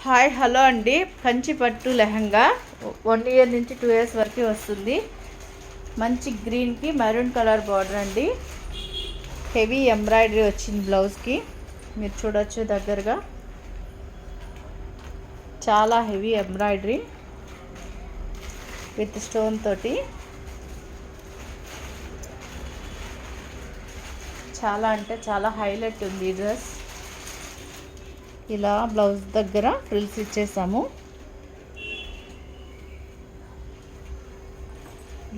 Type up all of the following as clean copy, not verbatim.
Hi hello అండి. కంచి పట్టు lehenga 1 year నుంచి 2 ఇయర్స్ వరకు వస్తుంది. మంచి గ్రీన్కి మెరూన్ కలర్ బార్డర్ అండి. హెవీ ఎంబ్రాయిడరీ వచ్చింది బ్లౌజ్కి, మీరు చూడొచ్చు దగ్గరగా. చాలా హెవీ ఎంబ్రాయిడరీ విత్ స్టోన్ తోటి, చాలా అంటే చాలా హైలైట్ ఉంది ఈ డ్రెస్. ఇలా బ్లౌజ్ దగ్గర ఫ్రిల్స్ ఇచ్చేసాము.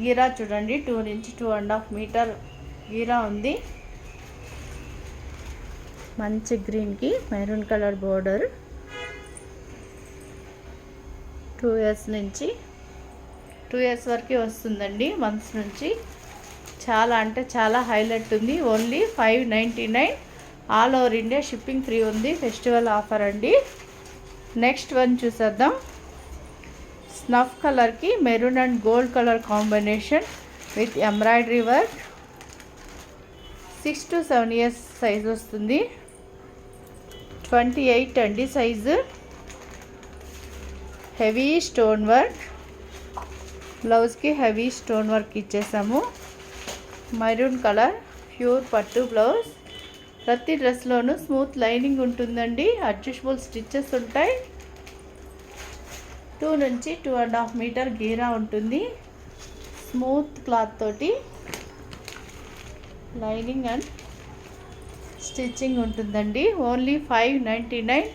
గీరా చూడండి, 2 నుంచి 2.5 మీటర్ గీరా ఉంది. మంచి గ్రీన్కి మెరూన్ కలర్ బోర్డర్. 2 ఇయర్స్ నుంచి 2 ఇయర్స్ వరకు వస్తుందండి, మంత్స్ నుంచి. చాలా అంటే చాలా హైలైట్ ఉంది. Only 599, all over India shipping free ఉంది. ఫెస్టివల్ ఆఫర్ అండి. నెక్స్ట్ వన్ చూసేద్దాం. స్నఫ్ కలర్కి maroon and gold colour combination with embroidery work. 6 to 7 years size వస్తుంది. 28 అండి సైజు. హెవీ స్టోన్ వర్క్, బ్లౌజ్కి హెవీ స్టోన్ వర్క్ ఇచ్చేసాము. మెరూన్ కలర్ ప్యూర్ పట్టు blouse. ప్రతి డ్రెస్లోనూ స్మూత్ లైనింగ్ ఉంటుందండి. అడ్జస్టబుల్ స్టిచ్చెస్ ఉంటాయి. 2 నుంచి 2.5 మీటర్ గీరా ఉంటుంది. స్మూత్ క్లాత్ తోటి లైనింగ్ అండ్ స్టిచ్చింగ్ ఉంటుందండి. Only 599,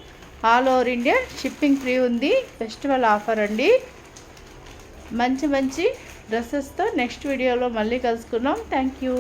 all over India shipping free ఉంది. ఫెస్టివల్ ఆఫర్ అండి. మంచి మంచి డ్రెస్సెస్తో నెక్స్ట్ వీడియోలో మళ్ళీ కలుసుకుందాం. Thank you.